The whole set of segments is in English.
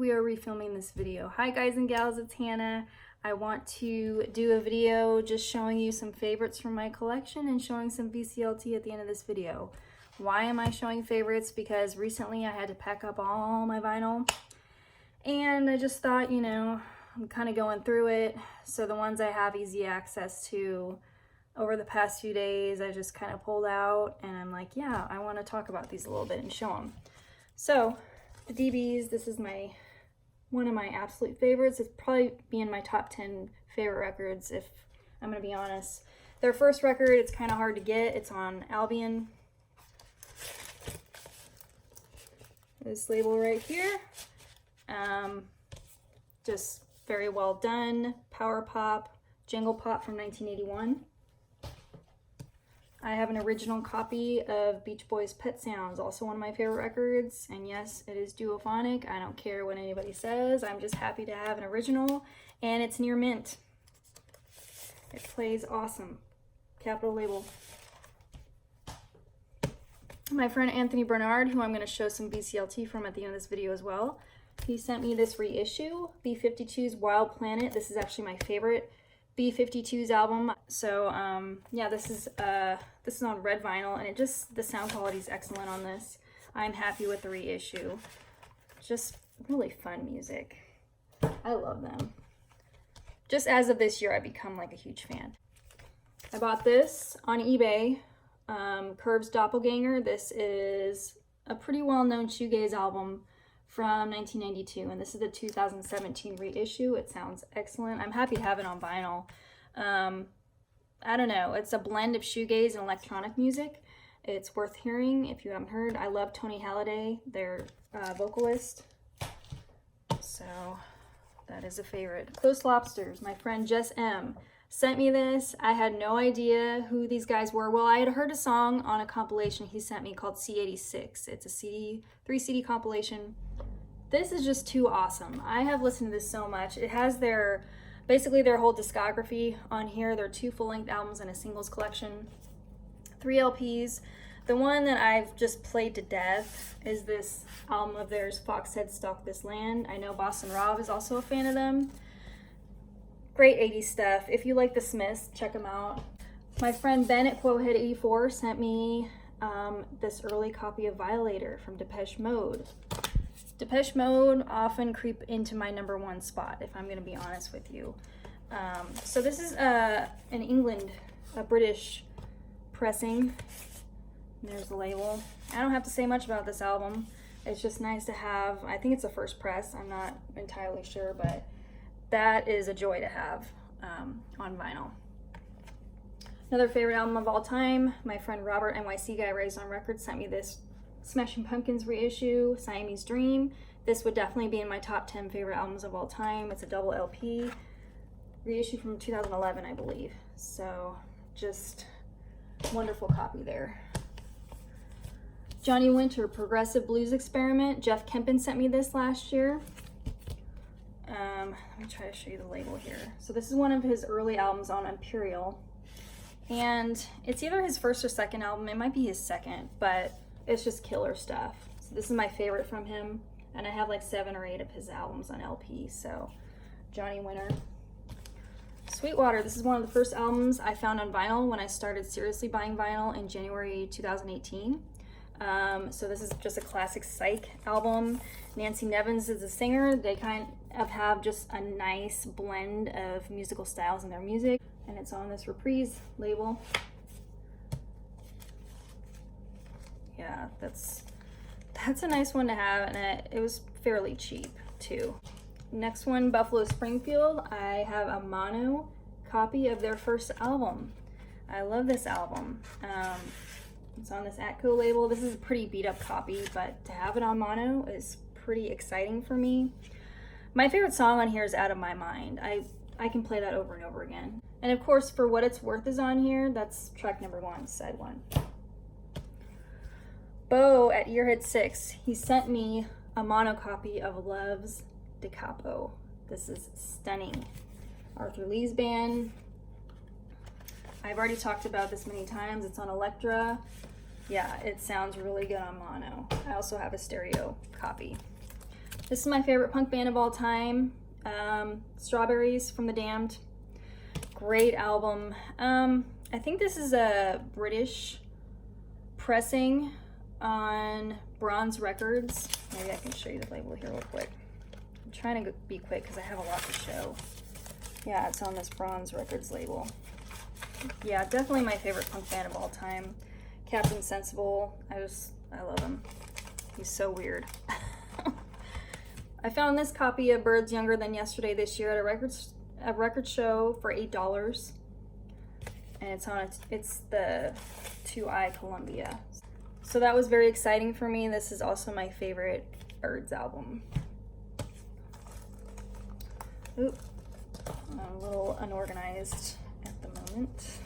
we are refilming this video. Hi guys and gals, it's Hannah. I want to do a video just showing you some favorites from my collection and showing some VCLT at the end of this video. Why am I showing favorites? Because recently I had to pack up all my vinyl and I just thought, you know, I'm kind of going through it. So the ones I have easy access to over the past few days, I just kind of pulled out and I'm like, yeah, I want to talk about these a little bit and show them. So the DBs, this is one of my absolute favorites. It's probably be in my top 10 favorite records if I'm gonna be honest. Their first record, it's kind of hard to get. It's on Albion. This label right here. Just very well done. Power pop, jingle pop from 1981. I have an original copy of Beach Boys' Pet Sounds, also one of my favorite records. And yes, it is duophonic. I don't care what anybody says. I'm just happy to have an original, and it's near mint. It plays awesome. Capital label. My friend Anthony Bernard, who I'm going to show some VCLT from at the end of this video as well, he sent me this reissue, B-52's Wild Planet. This is actually my favorite B-52's album. So yeah, this is on red vinyl, and the sound quality is excellent on this. I'm happy with the reissue. Just really fun music. I love them. Just as of this year, I've become like a huge fan. I bought this on eBay, Curve's Doppelganger. This is a pretty well-known shoegaze album from 1992, and this is the 2017 reissue. It sounds excellent. I'm happy to have it on vinyl. I don't know, it's a blend of shoegaze and electronic music. It's worth hearing if you haven't heard. I love Tony Halliday, their vocalist, so that is a favorite. Close Lobsters, my friend Jess M sent me this. I had no idea who these guys were. Well, I had heard a song on a compilation he sent me called C86. It's a CD, 3 CD compilation. This is just too awesome. I have listened to this so much. It has basically their whole discography on here. There are 2 full-length albums and a singles collection, 3 LPs. The one that I've just played to death is this album of theirs, Foxhead Stalk This Land. I know Boston Rob is also a fan of them. Great 80s stuff. If you like the Smiths, check them out. My friend Ben at Quohead84 sent me this early copy of Violator from Depeche Mode. Depeche Mode often creep into my #1 spot, if I'm going to be honest with you. So this is in England, a British pressing. There's the label. I don't have to say much about this album. It's just nice to have. I think it's a first press. I'm not entirely sure, but that is a joy to have on vinyl. Another favorite album of all time, my friend Robert, NYC Guy Raised on Records, sent me this Smashing Pumpkins reissue, Siamese Dream. This would definitely be in my top 10 favorite albums of all time. It's a double LP, reissue from 2011, I believe. So just wonderful copy there. Johnny Winter, Progressive Blues Experiment. Jeff Kempen sent me this last year. Let me try to show you the label here. So this is one of his early albums on Imperial, and it's either his first or second album. It might be his second, but it's just killer stuff. So this is my favorite from him, and I have like 7 or 8 of his albums on LP. So Johnny Winter. Sweetwater, this is one of the first albums I found on vinyl when I started seriously buying vinyl in January 2018. So this is just a classic psych album. Nancy Nevins is the singer. They kind of have just a nice blend of musical styles in their music, and it's on this Reprise label. Yeah, that's a nice one to have, and it was fairly cheap too. Next one, Buffalo Springfield. I have a mono copy of their first album. I love this album. It's on this Atco label. This is a pretty beat up copy, but to have it on mono is pretty exciting for me. My favorite song on here is Out of My Mind. I can play that over and over again. And of course, For What It's Worth is on here. That's track #1, side 1. Bo at Earhead 6, he sent me a mono copy of Love's Da Capo. This is stunning. Arthur Lee's band. I've already talked about this many times. It's on Elektra. Yeah, it sounds really good on mono. I also have a stereo copy. This is my favorite punk band of all time, Strawberries from The Damned. Great album. I think this is a British pressing on Bronze Records. Maybe I can show you the label here real quick. I'm trying to be quick because I have a lot to show. Yeah, it's on this Bronze Records label. Yeah, definitely my favorite punk band of all time. Captain Sensible, I love him. He's so weird. I found this copy of Byrds Younger Than Yesterday this year at a record show for $8. And it's the 2i Columbia. So that was very exciting for me. This is also my favorite Byrds album. Oop, I'm a little unorganized at the moment.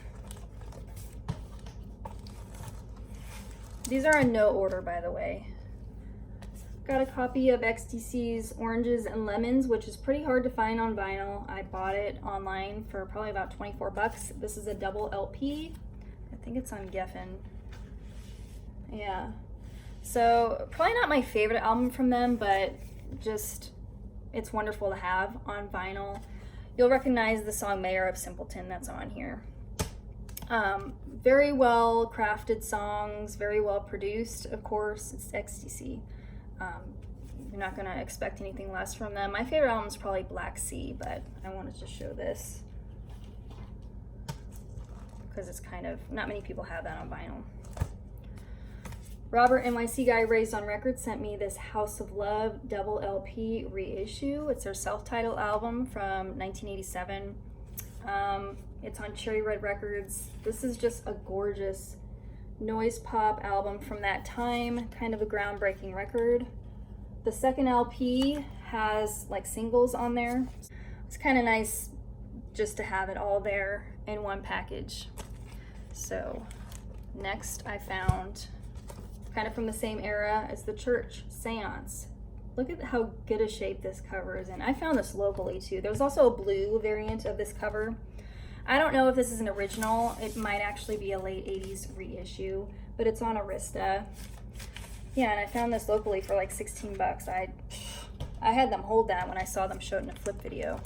These are in no order, by the way. Got a copy of XTC's Oranges and Lemons, which is pretty hard to find on vinyl. I bought it online for probably about 24 bucks. This is a double LP. I think it's on Geffen. Yeah. So probably not my favorite album from them, but just it's wonderful to have on vinyl. You'll recognize the song Mayor of Simpleton that's on here. Very well crafted songs, very well produced, of course. It's XTC. You're not gonna expect anything less from them. My favorite album is probably Black Sea, but I wanted to show this because it's kind of, not many people have that on vinyl. Robert NYC Guy Raised on Records sent me this House of Love double LP reissue. It's their self-titled album from 1987. It's on Cherry Red Records. This is just a gorgeous noise pop album from that time, kind of a groundbreaking record. The second LP has like singles on there. It's kind of nice just to have it all there in one package. So next I found, kind of from the same era as The Church, Seance. Look at how good a shape this cover is in. I found this locally too. There's also a blue variant of this cover. I don't know if this is an original. It might actually be a late 80s reissue, but it's on Arista. Yeah, and I found this locally for like 16 bucks. I had them hold that when I saw them show it in a flip video.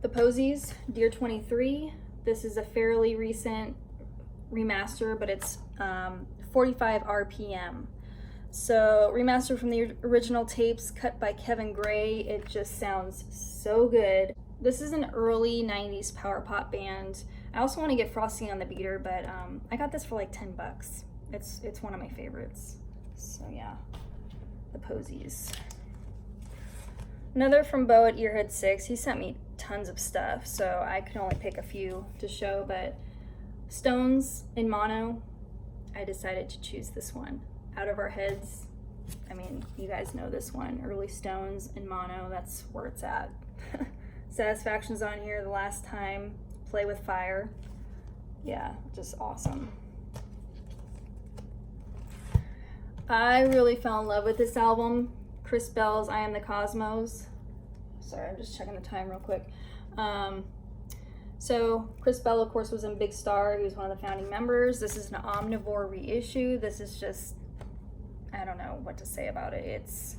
The Posies, Dear 23. This is a fairly recent remaster, but it's 45 RPM. So remastered from the original tapes cut by Kevin Gray. It just sounds so good. This is an early 90s power pop band. I also want to get Frosty on the Beater, but I got this for like 10 bucks. It's one of my favorites. So yeah, the Posies. Another from Bo at Earhead 6. He sent me tons of stuff, so I could only pick a few to show, but Stones in mono, I decided to choose this one. Out of Our Heads. I mean, you guys know this one. Early Stones in mono, that's where it's at. Satisfaction's on here, The Last Time, Play with Fire. Yeah, just awesome. I really fell in love with this album. Chris Bell's I Am the Cosmos. Sorry, I'm just checking the time real quick. So Chris Bell, of course, was in Big Star. He was one of the founding members. This is an Omnivore reissue. This is just, I don't know what to say about it. It's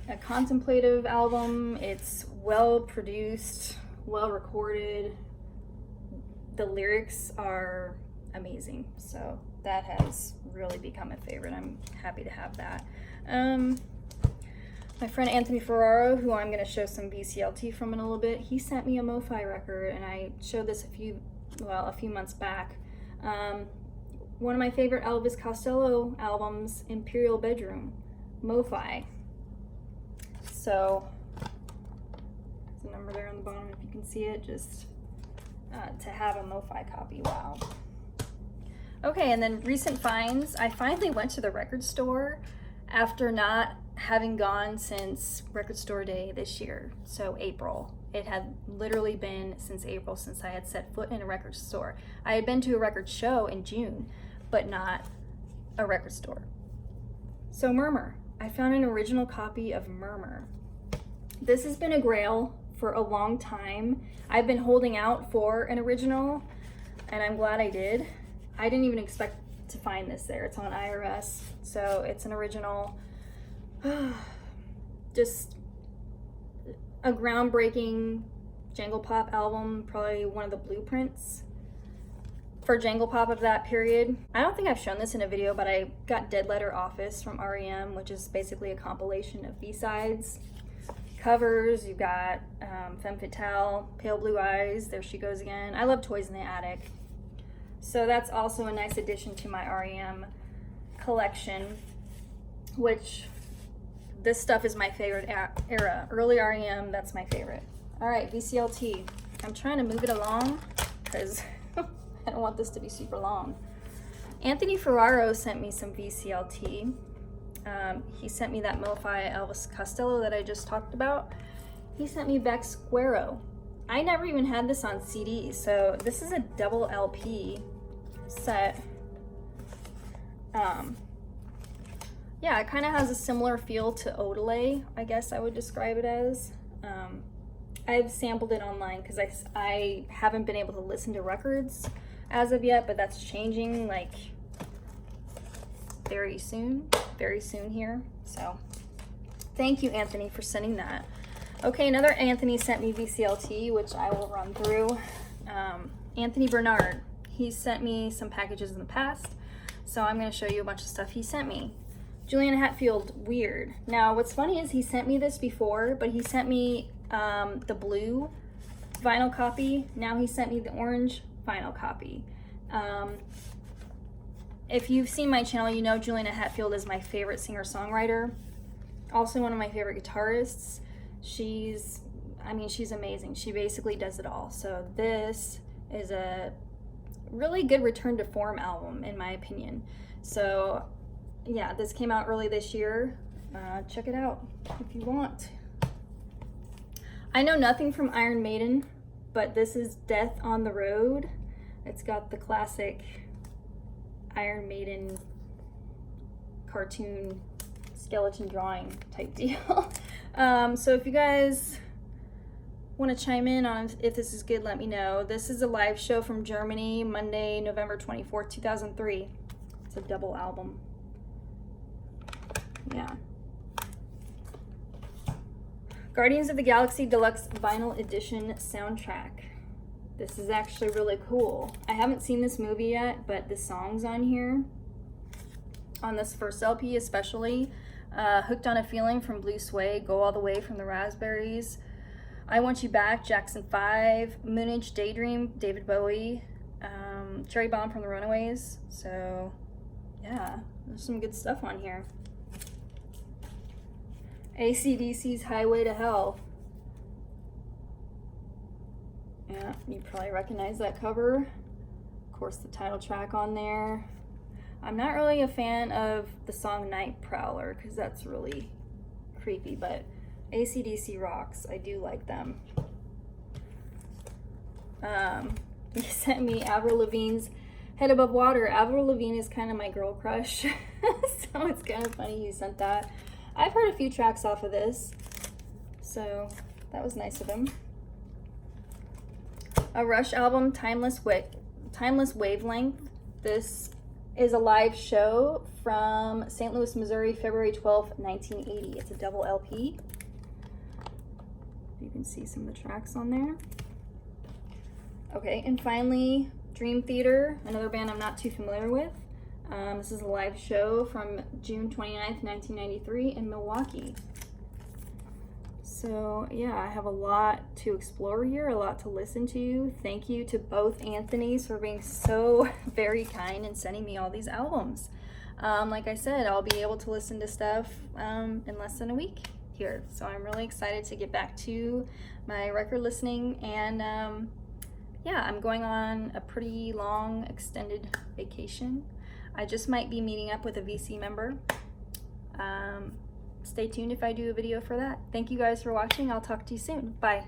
a contemplative album. It's well produced, well recorded. The lyrics are amazing. So that has really become a favorite. I'm happy to have that. My friend Anthony Ferraro, who I'm going to show some VCLT from in a little bit, he sent me a Mo-Fi record, and I showed this a few months back. One of my favorite Elvis Costello albums, Imperial Bedroom, Mo-Fi. So, there's a number there on the bottom if you can see it, just to have a Mo-Fi copy, wow. Okay, and then recent finds. I finally went to the record store after not having gone since Record Store Day this year, so April. It had literally been since April since I had set foot in a record store. I had been to a record show in June, but not a record store. So Murmur. I found an original copy of Murmur. This has been a grail for a long time. I've been holding out for an original, and I'm glad I did. I didn't even expect to find this there. It's on IRS, so it's an original. Just a groundbreaking jangle pop album, probably one of the blueprints for jangle pop of that period. I don't think I've shown this in a video, but I got Dead Letter Office from R.E.M, which is basically a compilation of B-sides. Covers, you've got Femme Fatale, Pale Blue Eyes, There She Goes Again. I love Toys in the Attic. So that's also a nice addition to my R.E.M collection, which this stuff is my favorite era. Early R.E.M, that's my favorite. All right, VCLT. I'm trying to move it along because I don't want this to be super long. Anthony Ferraro sent me some VCLT. He sent me that MoFi Elvis Costello that I just talked about. He sent me Beck Squarrow. I never even had this on CD, so this is a double LP set. Yeah, it kind of has a similar feel to Odelay, I guess I would describe it as. I've sampled it online because I haven't been able to listen to records as of yet, but that's changing like very soon here. So thank you, Anthony, for sending that. Okay, another Anthony sent me VCLT, which I will run through. Anthony Bernard, he sent me some packages in the past, so I'm going to show you a bunch of stuff he sent me. Juliana Hatfield, Weird. Now, what's funny is he sent me this before, but he sent me the blue vinyl copy. Now he sent me the orange vinyl copy. If you've seen my channel, you know Juliana Hatfield is my favorite singer-songwriter. Also one of my favorite guitarists. She's amazing. She basically does it all. So this is a really good return to form album, in my opinion. So yeah, this came out early this year. Check it out if you want. I know nothing from Iron Maiden, but this is Death on the Road. It's got the classic Iron Maiden cartoon skeleton drawing type deal. So if you guys want to chime in on if this is good, let me know. This is a live show from Germany, Monday, November 24th, 2003. It's a double album. Yeah. Guardians of the Galaxy Deluxe Vinyl Edition soundtrack. This is actually really cool. I haven't seen this movie yet, but the songs on here, on this first LP especially, Hooked on a Feeling from Blue Sway, Go All the Way from the Raspberries, I Want You Back, Jackson 5, Moonage Daydream, David Bowie, Cherry Bomb from the Runaways. So yeah, there's some good stuff on here. AC/DC's Highway to Hell. Yeah, you probably recognize that cover. Of course, the title track on there. I'm not really a fan of the song Night Prowler because that's really creepy, but AC/DC rocks. I do like them. He sent me Avril Lavigne's Head Above Water. Avril Lavigne is kind of my girl crush, so it's kind of funny he sent that. I've heard a few tracks off of this, so that was nice of him. A Rush album, Timeless Wavelength. This is a live show from St. Louis, Missouri, February 12th, 1980. It's a double LP. You can see some of the tracks on there. Okay, and finally, Dream Theater, another band I'm not too familiar with. This is a live show from June 29th, 1993 in Milwaukee. So yeah, I have a lot to explore here, a lot to listen to. Thank you to both Anthonys for being so very kind and sending me all these albums. Like I said, I'll be able to listen to stuff in less than a week here. So I'm really excited to get back to my record listening, and yeah, I'm going on a pretty long extended vacation. I just might be meeting up with a VC member. Stay tuned if I do a video for that. Thank you guys for watching. I'll talk to you soon. Bye.